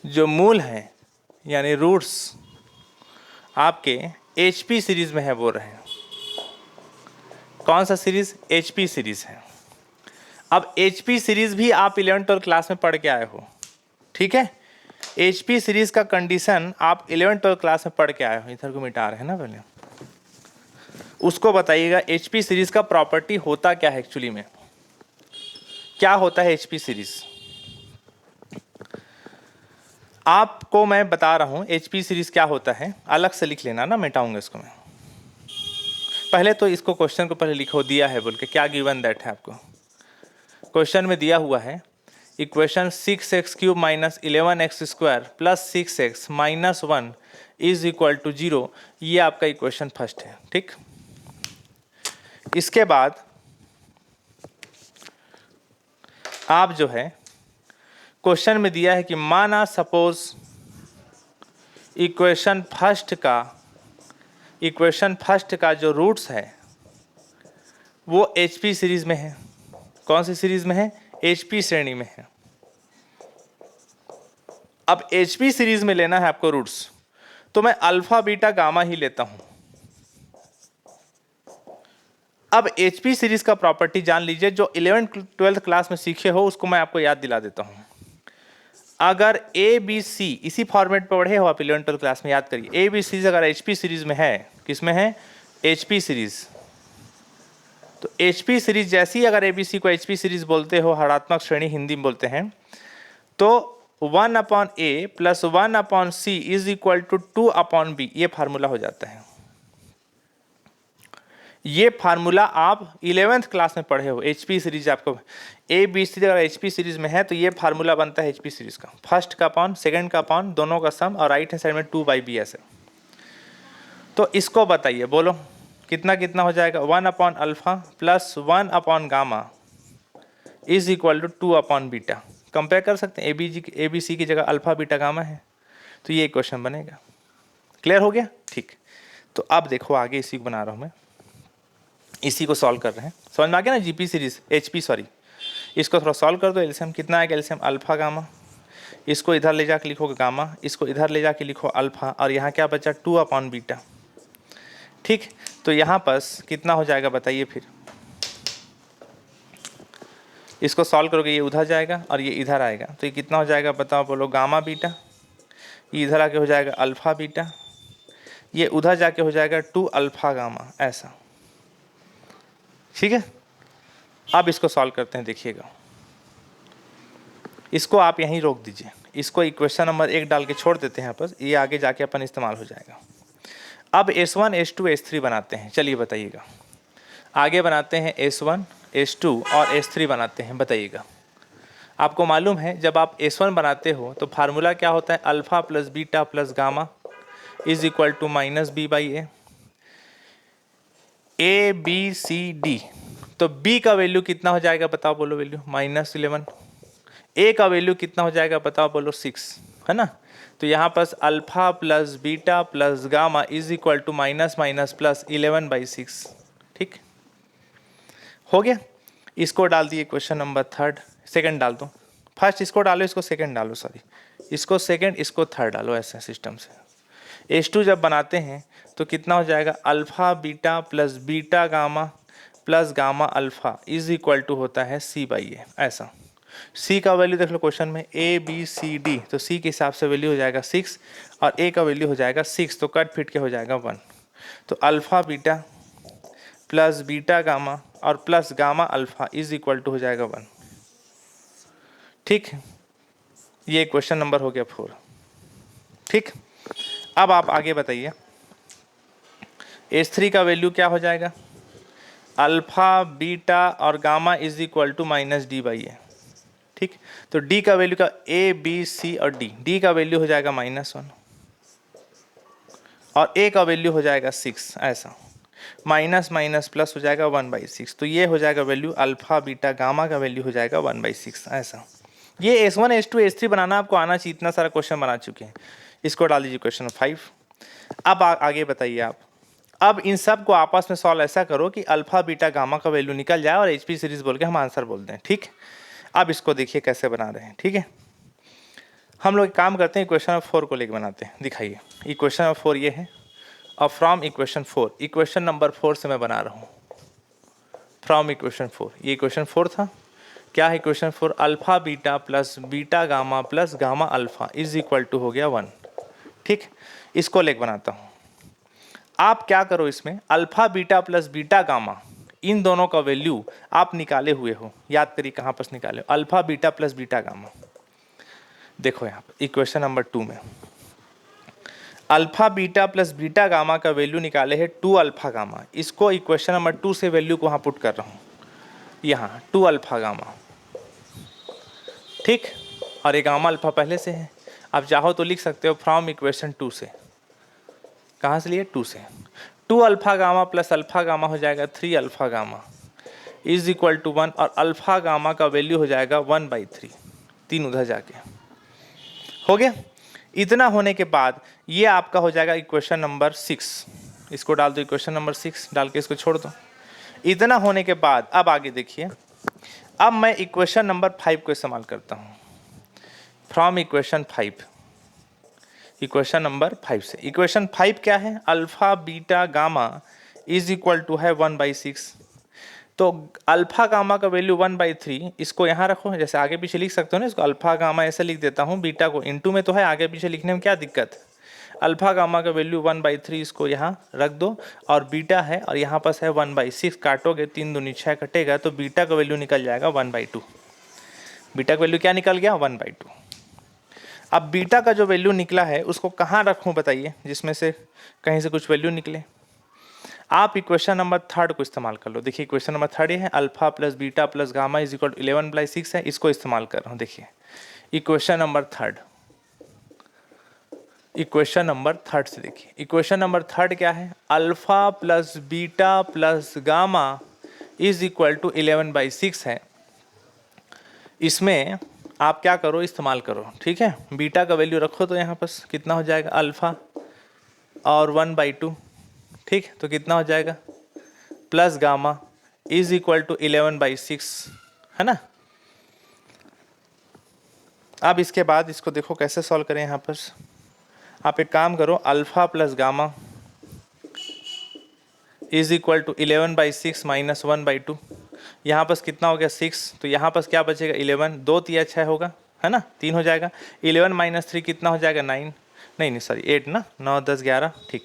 जो मूल हैं यानी रूट्स आपके HP सीरीज में है बोल रहे हैं। कौन सा सीरीज? HP सीरीज है। अब HP सीरीज भी आप 11th और क्लास में पढ़ के आए हो, ठीक है। HP सीरीज का कंडीशन आप 11th और क्लास में पढ़ के आए हो। इधर को मिटा रहे हैं ना, पहले उसको बताइएगा। HP सीरीज का प्रॉपर्टी होता क्या है एक्चुअली में, क्या होता है HP सीरीज? आपको मैं बता रहा हूं HP सीरीज क्या होता है, अलग से लिख लेना ना, मिटाऊंगा इसको मैं। पहले तो इसको क्वेश्चन को पहले लिखो, दिया है बोल के, क्या गिवन दैट है आपको। क्वेश्चन में दिया हुआ है equation 6x³ minus 11x² plus 6x minus 1 is equal to 0। ये आपका इक्वेशन फर्स्ट है, ठीक। इसके बाद आप जो है क्वेश्चन में दिया है कि माना सपोज इक्वेशन फर्स्ट का जो रूट्स है वो HP सीरीज में है। कौन सी सीरीज में है? HP श्रेणी में है। अब HP सीरीज में लेना है आपको रूट्स, तो मैं अल्फा बीटा गामा ही लेता हूं। अब HP सीरीज का प्रॉपर्टी जान लीजिए, जो 11th 12th क्लास में सीखे हो उसको मैं आपको याद दिला देता हूं। अगर ABC इसी फॉर्मेट पर पढ़े हो आप 11th 12th क्लास में, याद करिए। ABC अगर HP सीरीज में है, किस में है? HP series. तो HP सीरीज जैसी, अगर ABC को HP सीरीज बोलते हो, हरात्मक श्रेणी हिंदी में बोलते हैं, तो 1/A plus 1/C is equal to 2/B, ये फार्मूला हो जाता है। ये फार्मूला आप 11th क्लास में पढ़े हो। HP सीरीज आपको ABC अगर HP सीरीज में है तो ये फार्मूला बनता है HP सीरीज का, फर्स्ट का अपॉन सेकंड का अपॉन दोनों का सम, और राइट हैंड साइड में 2/B ऐसे। तो इसको बताइए, बोलो कितना कितना हो जाएगा? One by alpha plus one by gamma is equal to two by beta. Compare कर सकते हैं, ABC की जगह अल्फा बीटा गामा है, तो ये क्वेश्चन बनेगा। क्लियर हो गया? ठीक। तो अब देखो आगे इसी को बना रहा हूं मैं, इसी को सॉल्व कर रहे हैं। समझ में आ गया ना? GP सीरीज HP, सॉरी, इसको थोड़ा सॉल्व कर दो। एलसीएम कितना आएगा? एलसीएम अल्फा गामा, इसको इधर ले जाके लिखो गामा, इसको इधर ले जाके लिखो अल्फा, और यहाँ क्या बचा? 2/बीटा। ठीक, तो यहाँ पास कितना हो जाएगा बताइए फिर? इसको सॉल्व करोगे, ये उधर जाएगा और ये इधर आएगा, तो ये कितना हो जाएगा बताओ, बोलो? Gamma beta. ये इधर आके हो जाएगा अल्फा बीटा, ये उधर जाके हो जाएगा 2 गामा, ऐसा। ठीक है, अब इसको सॉल्व करते हैं, देखिएगा। इसको आप यहीं रोक दीजिए, इसको इक्वेशन नंबर 1 डाल के छोड़ देते हैं यहाँ पर, ये आगे जाके अपन इस्तेमाल हो जाएगा। अब S1 S2 S3 बनाते हैं, चलिए बताइएगा। आगे बनाते हैं S1 S2 और S3 बनाते हैं, बताइएगा। आपको मालूम है जब आप S1 बनाते हो तो फार्मूला क्या होता है? Alpha plus beta plus gamma is equal to -B/A। ABCD, तो B का वैल्यू कितना हो जाएगा बताओ, बोलो? वैल्यू -11। A का वैल्यू कितना हो जाएगा बताओ, बोलो? 6, है ना? तो यहाँ पर alpha plus beta plus gamma is equal to minus minus plus 11/6। ठीक हो गया। इसको डाल दिए क्वेश्चन नंबर 3, सेकंड डाल दो। फर्स्ट इसको डालो, इसको सेकंड डालो, सॉरी इसको सेकंड इसको थर्ड डालो, ऐसे सिस्टम से। H2 जब बनाते हैं तो कितना हो जाएगा, alpha beta plus beta gamma plus gamma alpha is equal to होता है C/A। ऐसा C का वैल्यू देख लो क्वेश्चन में, ABCD, तो C के हिसाब से वैल्यू हो जाएगा 6 और A का वैल्यू हो जाएगा 6, तो कट फिट के हो जाएगा 1। तो alpha beta plus beta gamma और plus gamma alpha is equal to हो जाएगा 1। ठीक, ये क्वेश्चन नंबर हो गया 4। ठीक, अब आप आगे बताइए, H3 का वैल्यू क्या हो जाएगा, अल्फा बीटा और gamma is equal to -D/A। ठीक, तो D का वैल्यू का A B C और D का वैल्यू हो जाएगा -1 और A का वैल्यू हो जाएगा 6। ऐसा माइनस माइनस प्लस हो जाएगा 1/6, तो ये हो जाएगा वैल्यू अल्फा बीटा गामा का वैल्यू हो जाएगा 1/6। ऐसा ये S1 S2 S3 बनाना आपको आना चाहिए, इतना सारा क्वेश्चन बना चुके हैं। इसको डाल दीजिए क्वेश्चन 5। अब आगे बताइए आप, अब इन सब को आपस में सॉल्व ऐसा करो कि अल्फा बीटा गामा का वैल्यू निकल जाए और HP सीरीज बोल के हम आंसर बोल दें। ठीक, अब इसको देखिए कैसे बना रहे हैं। ठीक है, हम लोग काम करते हैं इक्वेशन नंबर 4 को लेकर बनाते हैं। दिखाइए, इक्वेशन नंबर 4 ये है और फ्रॉम इक्वेशन 4, इक्वेशन नंबर 4 से मैं बना रहा हूँ फ्रॉम इक्वेशन 4। ये इक्वेशन 4 था, क्या है equation 4, alpha beta plus beta gamma plus gamma alpha is equal to हो गया 1। ठीक, इसको लेकर बनाता हूँ। आप क्या करो, इसमें alpha beta plus beta gamma इन दोनों का वैल्यू आप निकाले हुए हो, याद करिए कहाँ पर निकाले हो, alpha beta plus beta gamma. देखो यहाँ पर इक्वेशन नंबर 2 में alpha beta plus beta gamma का वैल्यू निकाले है 2 अल्फा गामा। इसको इक्वेशन नंबर 2 से वैल्यू को वहाँ पुट कर रहा हूँ, यहाँ 2 अल्फा गामा। ठीक, और ये गामा अल्फा पहले से है, आप चाहो तो लिख सकते हो फ्रॉम इक्वेशन 2 से। कहाँ से लिए, 2 से। 2 alpha gamma plus alpha gamma हो जाएगा 3 alpha gamma is equal to 1 और अल्फा गामा का वैल्यू हो जाएगा 1/3। 3 उधर जाके हो गया। इतना होने के बाद ये आपका हो जाएगा इक्वेशन नंबर 6। इसको डाल दो इक्वेशन नंबर 6, डाल के इसको छोड़ दो। इतना होने के बाद अब आगे देखिए, अब मैं इक्वेशन नंबर 5 को इस्तेमाल करता हूँ फ्रॉम इक्वेशन 5। इक्वेशन नंबर 5 से, इक्वेशन 5 क्या है, alpha beta gamma is equal to है 1/6। तो अल्फा गामा का वैल्यू 1/3, इसको यहाँ रखो, जैसे आगे पीछे लिख सकते हो ना, इसको अल्फा गामा ऐसे लिख देता हूँ, बीटा को इनटू में तो है, आगे पीछे लिखने में क्या दिक्कत है। अल्फा गामा का वैल्यू 1/3, इसको यहाँ रख दो, और बीटा है और यहाँ पास है 1/6, काटोगे 3 दूनी 6 कटेगा, तो बीटा का वैल्यू निकल जाएगा 1/2। बीटा का वैल्यू क्या निकल गया, 1/2। अब बीटा का जो वैल्यू निकला है उसको कहाँ रखूँ बताइए, जिसमें से कहीं से कुछ वैल्यू निकले। आप इक्वेशन नंबर 3 को इस्तेमाल कर लो। देखिए इक्वेशन नंबर 3 ये है, alpha plus beta plus gamma is equal to 11/6 है, इसको इस्तेमाल कर रहा हूँ। देखिए इक्वेशन नंबर 3, इक्वेशन नंबर 3 से देखिए, इक्वेशन नंबर 3 क्या है, alpha plus beta plus gamma is equal to 11/6 है। इसमें आप क्या करो, इस्तेमाल करो। ठीक है, बीटा का वैल्यू रखो, तो यहाँ पर कितना हो जाएगा, अल्फा और 1/2। ठीक, तो कितना हो जाएगा, plus gamma is equal to 11/6, है ना। अब इसके बाद इसको देखो कैसे सॉल्व करें। यहाँ पर आप एक काम करो, alpha plus gamma is equal to 11/6 minus 1/2। यहाँ पर कितना हो गया, 6, तो यहाँ पर क्या बचेगा, 11, 2 3 6 होगा, है ना, 3 हो जाएगा। 11 माइनस 3 कितना हो जाएगा, 9, नहीं सॉरी 8 ना, 9 10 11, ठीक,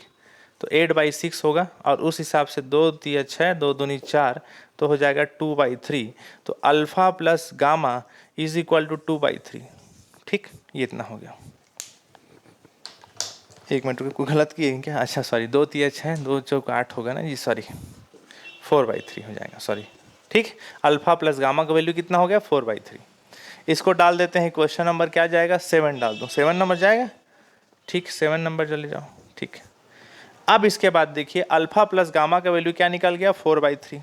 तो 8/6 होगा। और उस हिसाब से 2 3 6, 2 दूनी 4, तो हो जाएगा 2/3। तो alpha plus gamma is equal to 2/3। ठीक, ये इतना हो गया। एक मिनट को गलत किए क्या, अच्छा सॉरी, 2 3 6, 2 4 8 होगा ना जी, सॉरी 4/3 हो जाएगा, सॉरी। ठीक, अल्फा प्लस गामा का वैल्यू कितना हो गया, 4/3। इसको डाल देते हैं, क्वेश्चन नंबर क्या जाएगा, 7 डाल दो, 7 नंबर जाएगा। ठीक, 7 नंबर चले जाओ। ठीक, अब इसके बाद देखिए, अल्फा प्लस गामा का वैल्यू क्या निकल गया, 4/3।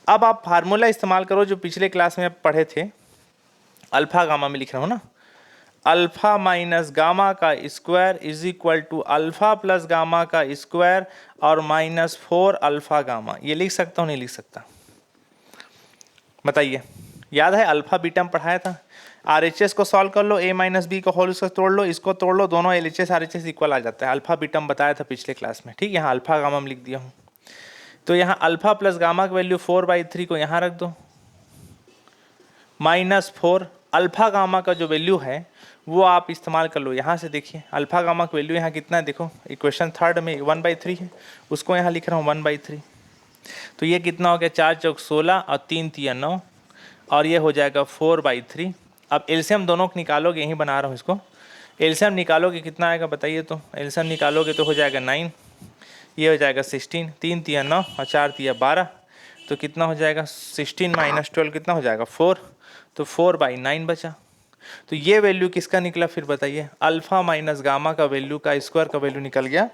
अब आप फार्मूला इस्तेमाल करो जो पिछले क्लास में आप पढ़े थे, अल्फा गामा में लिख रहा हूँ ना, अल्फा माइनस गामा का square is equal to alpha plus gamma का स्क्वायर और -4 अल्फा गामा। ये लिख सकता हूँ, नहीं लिख सकता, बताइए। याद है अल्फा बीटा में पढ़ाया था। RHS को सॉल्व कर लो, a माइनस बी को होल स्क्वायर तोड़ लो, इसको तोड़ लो, दोनों LHS RHS इक्वल आ जाता है। अल्फा बीटा में बताया था पिछले क्लास में, ठीक। यहाँ अल्फा गामा में लिख दिया हूँ। तो यहाँ अल्फा प्लस गामा की वैल्यू 4/3 को यहाँ रख दो, -4 अल्फा गामा का जो वैल्यू है वो आप इस्तेमाल कर लो। यहाँ से देखिए अल्फा गामा का वैल्यू यहाँ कितना है, देखो इक्वेशन 3 में 1/3 है, उसको यहाँ लिख रहा हूँ 1/3। तो ये कितना हो गया, 4 चौक 16 और 3 तिया 9 और ये हो जाएगा 4/3। अब एलसीएम दोनों को निकालोगे, यहीं बना रहा हूँ इसको, एलसीएम निकालोगे कितना आएगा बताइए। तो एलसीएम निकालोगे तो हो जाएगा 9, ये हो जाएगा 16, 3 तिया 9 और 4 तिया 12, तो कितना हो जाएगा 16 - 12 कितना हो जाएगा 4, तो 4/9 बचा। तो ये वैल्यू किसका निकला फिर बताइए, अल्फा माइनस गामा का वैल्यू का स्क्वायर का वैल्यू निकल गया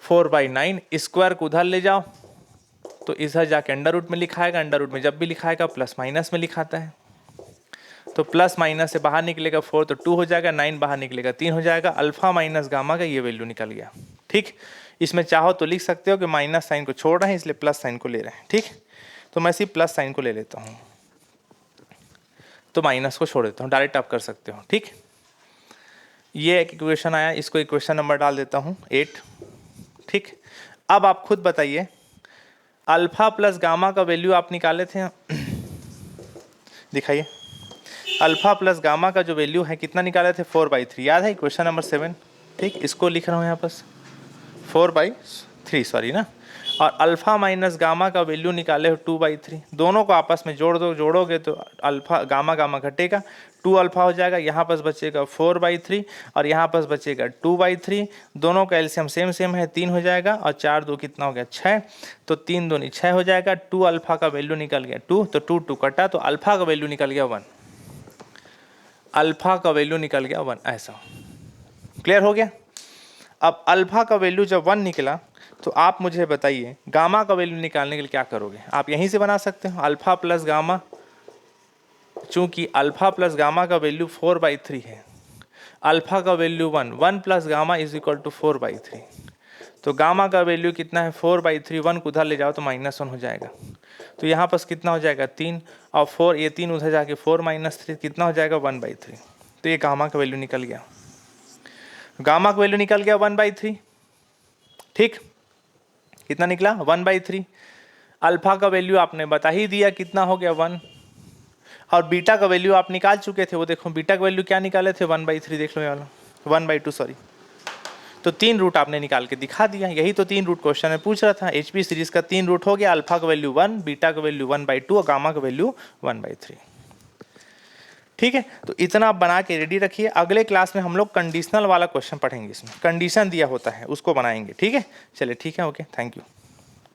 4/9। स्क्वायर को उधर ले जाओ तो इधर जाके अंडर रूट में लिखाएगा, अंडर रूट में जब भी लिखाएगा प्लस माइनस में लिखाता है, तो प्लस माइनस से बाहर निकलेगा 4 तो 2 हो जाएगा, 9 बाहर निकलेगा 3 हो जाएगा। अल्फा माइनस गामा का ये वैल्यू निकल गया, ठीक। इसमें चाहो तो लिख सकते हो कि माइनस साइन को छोड़ रहे हैं इसलिए प्लस साइन को ले रहे हैं, ठीक। तो मैं सिर्फ प्लस साइन को ले लेता हूँ, तो माइनस को छोड़ देता हूँ, डायरेक्ट आप कर सकते हो, ठीक। ये एक इक्वेशन आया, इसको इक्वेशन नंबर डाल देता हूँ 8, ठीक। अब आप खुद बताइए अल्फा प्लस गामा का वैल्यू आप निकाले थे, दिखाइए अल्फा प्लस गामा का जो वैल्यू है कितना निकाले थे 4/3, याद है इक्वेशन नंबर 7, ठीक। इसको लिख रहा हूँ यहाँ पर 4/3 सॉरी ना, और अल्फा माइनस गामा का वैल्यू निकाले हो 2/3। दोनों को आपस में जोड़ दो, जोड़ोगे तो अल्फा गामा गामा घटेगा, 2 अल्फा हो जाएगा, यहाँ पास बचेगा 4/3 और यहाँ पास बचेगा 2/3। दोनों का एलसीएम सेम सेम है, 3 हो जाएगा और 4 2 कितना हो गया 6, तो 3 दूनी 6 हो जाएगा। 2 अल्फा का वैल्यू निकल गया 2, तो 2 2 कटा, तो अल्फा का वैल्यू निकल गया 1, अल्फा का वैल्यू निकल गया 1, ऐसा क्लियर हो गया। अब अल्फा का वैल्यू जब 1 निकला तो आप मुझे बताइए गामा का वैल्यू निकालने के लिए क्या करोगे। आप यहीं से बना सकते हो अल्फा प्लस गामा, चूंकि अल्फा प्लस गामा का वैल्यू 4/3 है, अल्फा का value 1 plus gamma is equal to 4/3, तो गामा का वैल्यू कितना है 4/3, 1 को उधर ले जाओ तो -1 हो जाएगा, तो यहाँ पास कितना हो जाएगा 3 और 4, ये 3 उधर जाके 4 - 3 कितना हो जाएगा 1/3, तो ये गामा का वैल्यू निकल गया, गामा का वैल्यू निकल गया 1/3, ठीक। कितना निकला 1/3। अल्फा का वैल्यू आपने बता ही दिया कितना हो गया 1, और बीटा का वैल्यू आप निकाल चुके थे, वो देखो बीटा का वैल्यू क्या निकाले थे 1/3, देख लो ये वाला 1/2 सॉरी। तो 3 रूट आपने निकाल के दिखा दिया, यही तो 3 रूट क्वेश्चन में पूछ रहा था। HP सीरीज का 3 रूट हो गया, अल्फा का वैल्यू 1, बीटा का वैल्यू 1/2 और गामा का वैल्यू 1/3, ठीक है। तो इतना आप बना के रेडी रखिए, अगले क्लास में हम लोग कंडीशनल वाला क्वेश्चन पढ़ेंगे, इसमें कंडीशन दिया होता है उसको बनाएंगे, ठीक है। चलिए ठीक है, ओके, थैंक यू।